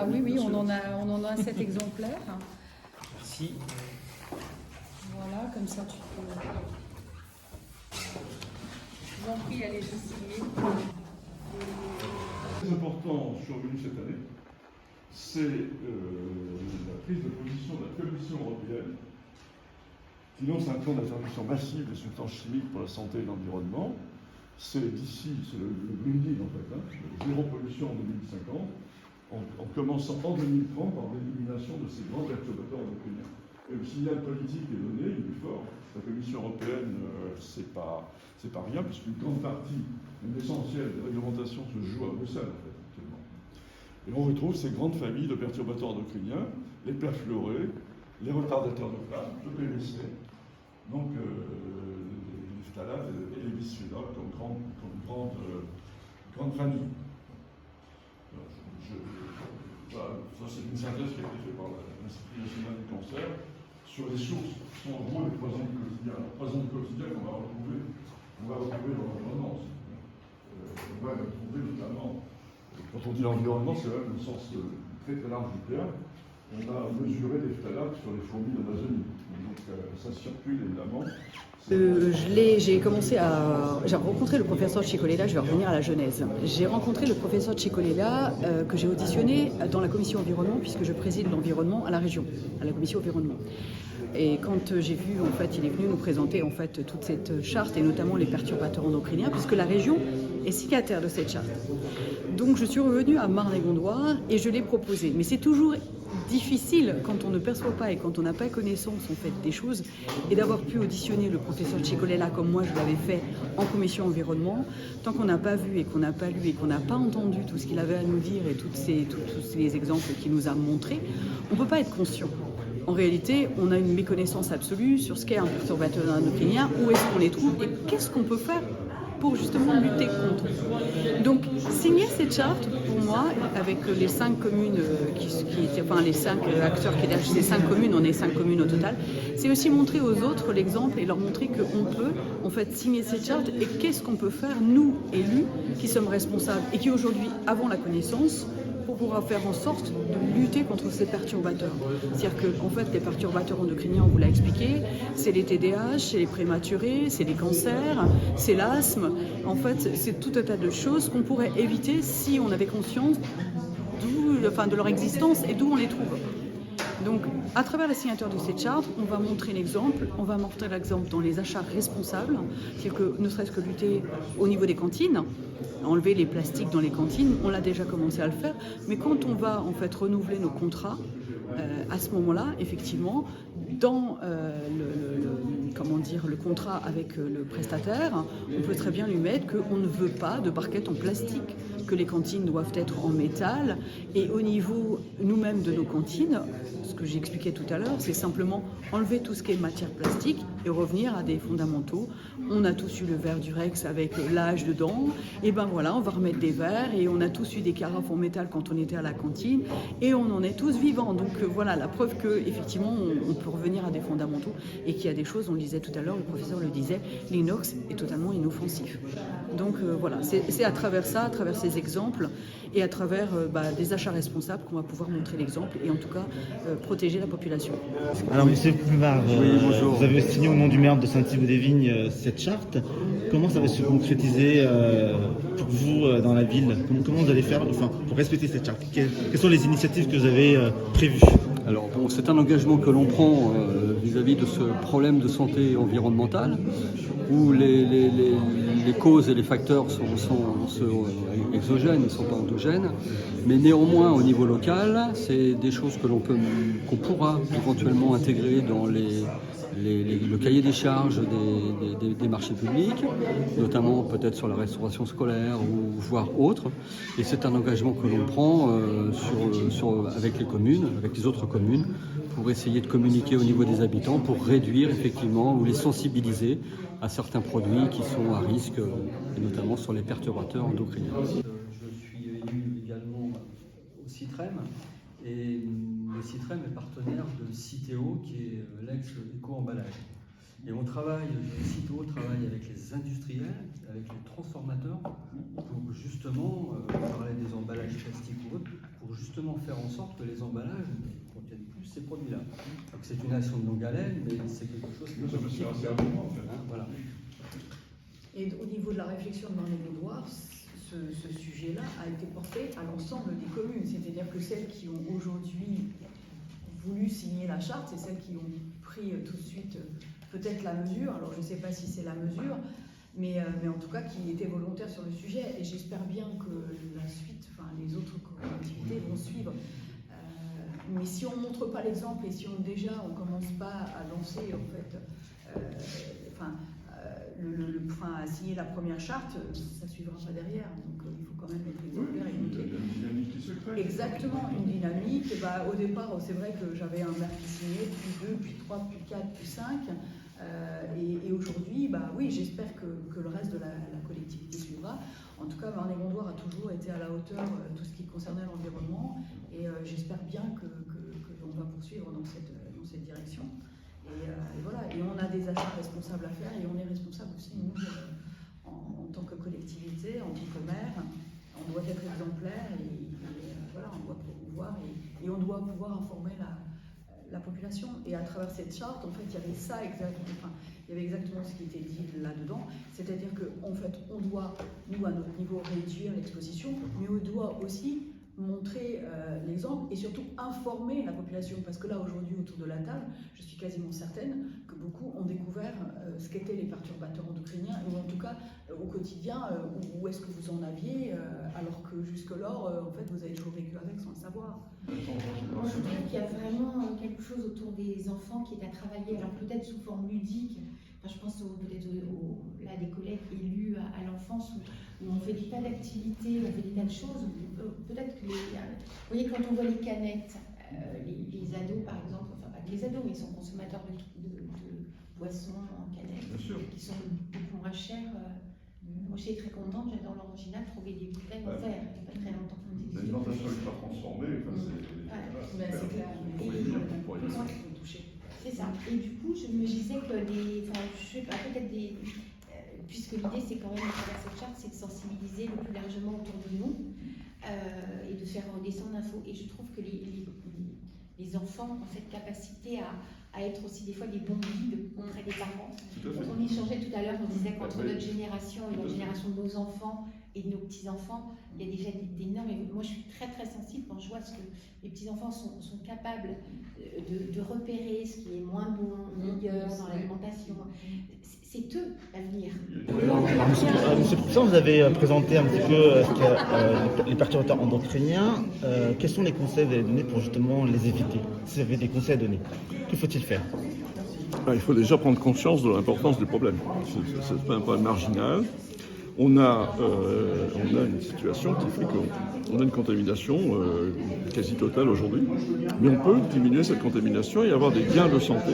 Ah oui, oui, on en a 7 exemplaires. Merci. Voilà, comme ça tu peux... Je vous en prie, allez-y signer. Très important survenu cette année, c'est la prise de position de la Commission européenne qui lance un plan d'interdiction massive des substances chimiques pour la santé et l'environnement. C'est d'ici, c'est le Green Deal en fait, zéro pollution en 2050, en commençant en 2030 par l'élimination de ces grands perturbateurs endocriniens. Et le signal politique est donné, il est fort. La Commission européenne, c'est pas rien, puisqu'une grande partie, l'essentiel des réglementations se joue à Bruxelles en fait, actuellement. Et on retrouve ces grandes familles de perturbateurs endocriniens, les perfluorés, les retardateurs de phase, le PVC, donc les phtalates et les bisphénols comme grande famille. Voilà, ça c'est une synthèse qui a été faite par l'Institut national du cancer sur les sources qui sont en gros les poisons du quotidien. Les poisons du quotidien qu'on va retrouver dans l'environnement aussi. On va retrouver notamment, quand on dit l'environnement, c'est même le sens très très large du terme. On a mesuré les phtalates sur les fourmis d'Amazonie. Donc ça circule évidemment. J'ai rencontré le professeur Cicolella, je vais revenir à la genèse. J'ai rencontré le professeur Cicolella que j'ai auditionné dans la commission environnement, puisque je préside l'environnement à la région, à la commission environnement. Et quand j'ai vu, en fait, il est venu nous présenter en fait toute cette charte et notamment les perturbateurs endocriniens, puisque la région est signataire de cette charte. Donc je suis revenue à Marne-et-Gondoire et je l'ai proposé. Mais c'est toujours difficile quand on ne perçoit pas et quand on n'a pas connaissance en fait des choses, et d'avoir pu auditionner le professeur Cicolella comme moi je l'avais fait en commission environnement. Tant qu'on n'a pas vu et qu'on n'a pas lu et qu'on n'a pas entendu tout ce qu'il avait à nous dire et tous les exemples qu'il nous a montrés, on ne peut pas être conscient. En réalité, on a une méconnaissance absolue sur ce qu'est un perturbateur endocrinien, où est-ce qu'on les trouve et qu'est-ce qu'on peut faire pour justement lutter contre. Donc, signer cette charte, pour moi, avec les 5 communes les 5 acteurs qui étaient ces 5 communes, on est 5 communes au total, c'est aussi montrer aux autres l'exemple et leur montrer qu'on peut en fait signer cette charte et qu'est-ce qu'on peut faire, nous, élus, qui sommes responsables et qui aujourd'hui avons la connaissance, pour pouvoir faire en sorte de lutter contre ces perturbateurs. C'est-à-dire que, en fait, les perturbateurs endocriniens, on vous l'a expliqué, c'est les TDAH, c'est les prématurés, c'est les cancers, c'est l'asthme. En fait, c'est tout un tas de choses qu'on pourrait éviter si on avait conscience de leur existence et d'où on les trouve. Donc, à travers la signature de cette charte, on va montrer l'exemple. On va montrer l'exemple dans les achats responsables, c'est-à-dire que ne serait-ce que lutter au niveau des cantines, enlever les plastiques dans les cantines, on l'a déjà commencé à le faire, mais quand on va en fait renouveler nos contrats, à ce moment-là, effectivement, dans le contrat avec le prestataire, on peut très bien lui mettre qu'on ne veut pas de barquettes en plastique, que les cantines doivent être en métal, et au niveau nous-mêmes de nos cantines, ce que j'expliquais tout à l'heure, c'est simplement enlever tout ce qui est matière plastique et revenir à des fondamentaux. On a tous eu le verre du Rex avec l'âge dedans, et ben voilà, on va remettre des verres, et on a tous eu des carafes en métal quand on était à la cantine, et on en est tous vivants. Donc voilà, la preuve qu'effectivement, on peut revenir à des fondamentaux, et qu'il y a des choses, on le disait tout à l'heure, le professeur le disait, l'inox est totalement inoffensif. Donc voilà, c'est à travers ça, à travers ces exemples, et à travers des achats responsables qu'on va pouvoir montrer l'exemple, et en tout cas protéger la population. Alors monsieur Plumard, bonjour. vous avez signé au nom du maire de Saint-Yves-des-Vignes cette charte. Comment ça va se concrétiser pour vous dans la ville? Comment vous allez faire pour respecter cette charte? Quelles sont les initiatives que vous avez prévues? Alors bon, c'est un engagement que l'on prend vis-à-vis de ce problème de santé environnementale où les causes et les facteurs sont exogènes, ils ne sont pas endogènes, mais néanmoins au niveau local, c'est des choses qu'on pourra éventuellement intégrer dans le cahier des charges des marchés publics, notamment peut-être sur la restauration scolaire ou voire autre. Et c'est un engagement que l'on prend avec les communes, avec les autres communes, pour essayer de communiquer au niveau des habitants, pour réduire effectivement ou les sensibiliser à certains produits qui sont à risque, et notamment sur les perturbateurs endocriniens. Je suis élu également au CITREM, et le CITREM est partenaire de Citeo, qui est l'ex-éco-emballage. Et on travaille, Citeo travaille avec les industriels, avec les transformateurs, pour justement, on parlait des emballages plastiques ou autres, pour pour justement faire en sorte que les emballages ne contiennent plus ces produits-là. Donc c'est une action de longue haleine, mais c'est quelque chose qui Ça peut se faire assez rapidement, en fait. voilà. Et au niveau de la réflexion dans les mémoires, ce sujet-là a été porté à l'ensemble des communes. C'est-à-dire que celles qui ont aujourd'hui voulu signer la charte, c'est celles qui ont pris tout de suite peut-être la mesure. Alors je ne sais pas si c'est la mesure, mais en tout cas qui étaient volontaires sur le sujet. Et j'espère bien que la suite, enfin les autres collectivités vont suivre. Mais si on ne montre pas l'exemple et si on ne commence pas à lancer en fait, à signer la première charte, ça ne suivra pas derrière. Donc il faut quand même être exemplaire et montrer. Il y a une dynamique qui se crée. Exactement, une dynamique. Au départ, c'est vrai que j'avais un maire qui signait, puis 2, puis 3, puis 4, puis 5. Et aujourd'hui, oui, j'espère que le reste de la collectivité suivra. En tout cas, Marne-et-Gondoire a toujours été à la hauteur de tout ce qui concernait l'environnement. Et j'espère bien qu'on va poursuivre dans cette direction. Et voilà, et on a des achats responsables à faire et on est responsable aussi, nous, en tant que collectivité, en tant que maire. On doit être exemplaire et voilà, on doit promouvoir et on doit pouvoir informer la population. Et à travers cette charte, en fait, il y avait ça exactement, il y avait exactement ce qui était dit là-dedans. C'est-à-dire qu'en fait, on doit, nous, à notre niveau, réduire l'exposition, mais on doit aussi montrer l'exemple et surtout informer la population, parce que là aujourd'hui autour de la table, je suis quasiment certaine que beaucoup ont découvert ce qu'étaient les perturbateurs endocriniens, ou en tout cas au quotidien, où est-ce que vous en aviez, alors que jusque-lors, en fait, vous avez toujours vécu avec sans le savoir. Moi, je trouve qu'il y a vraiment quelque chose autour des enfants qui est à travailler, alors peut-être sous forme ludique. Enfin, je pense peut-être à des collègues élus à l'enfance où on fait des tas d'activités, on fait des tas de choses. Peut-être que vous voyez, quand on voit les canettes, les ados par exemple, enfin pas que les ados, mais ils sont consommateurs de boissons en canettes, qui sont beaucoup moins chères. Moi, j'étais très contente, j'adore l'original, trouver des bouteilles en verre. Il n'y a pas très longtemps qu'on me dit. L'alimentation ultra transformée, C'est clair. C'est ça. Et du coup, je me disais que je sais pas, peut-être puisque l'idée c'est quand même à travers cette charte, c'est de sensibiliser le plus largement autour de nous et de faire redescendre l'info. Et je trouve que les enfants ont cette capacité à être aussi des fois des bons guides auprès des parents. On échangeait tout à l'heure, on disait qu'entre notre génération et la génération de nos enfants et de nos petits-enfants, il y a déjà d'énormes... Moi, je suis très très sensible quand je vois ce que les petits-enfants sont capables de repérer, ce qui est moins bon, meilleur dans l'alimentation. C'est eux l'avenir. Monsieur le Président, vous avez présenté un petit peu les perturbateurs endocriniens. Quels sont les conseils que vous avez donnés pour justement les éviter? Si vous avez des conseils à donner, que faut-il faire? Il faut déjà prendre conscience de l'importance du problème. Ce n'est pas un problème marginal. On a une situation qui fait qu'on a une contamination quasi totale aujourd'hui, mais on peut diminuer cette contamination et avoir des gains de santé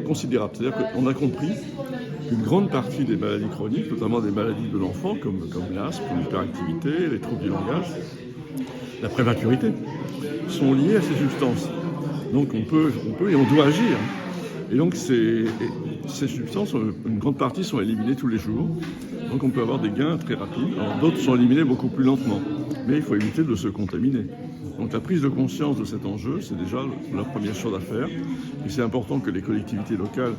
considérables. C'est-à-dire qu'on a compris qu'une grande partie des maladies chroniques, notamment des maladies de l'enfant, comme l'asthme, l'hyperactivité, les troubles du langage, la prématurité, sont liées à ces substances. Donc on peut et on doit agir. Et donc ces substances, une grande partie sont éliminées tous les jours. Donc on peut avoir des gains très rapides. Alors d'autres sont éliminés beaucoup plus lentement. Mais il faut éviter de se contaminer. Donc la prise de conscience de cet enjeu, c'est déjà la première chose à faire. Et c'est important que les collectivités locales,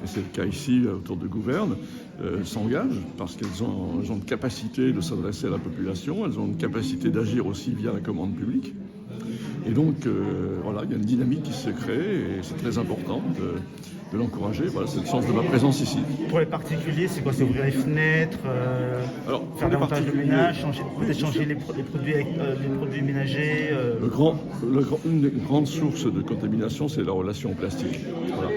et c'est le cas ici autour de Gouverne, s'engagent parce qu'elles ont une capacité de s'adresser à la population, elles ont une capacité d'agir aussi via la commande publique. Et donc, voilà, il y a une dynamique qui se crée et c'est très important de l'encourager. Voilà, c'est le sens de ma présence ici. Pour les particuliers, c'est quoi? C'est ouvrir les fenêtres, faire davantage de ménage, peut-être changer les produits avec les produits ménagers. Une des grandes sources de contamination, c'est la relation au plastique. Voilà.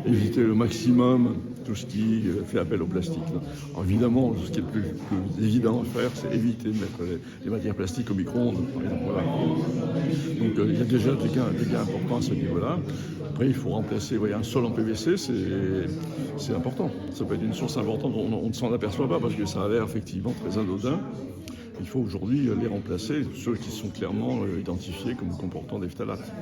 Éviter le maximum tout ce qui fait appel au plastique. Alors évidemment, ce qui est le plus évident à faire, c'est éviter de mettre les matières plastiques au micro-ondes. Voilà. Donc il y a déjà des gains importants à ce niveau-là. Après, il faut remplacer un sol en PVC, c'est important. Ça peut être une source importante, on ne s'en aperçoit pas parce que ça a l'air effectivement très anodin. Il faut aujourd'hui les remplacer, ceux qui sont clairement identifiés comme comportant des phtalates.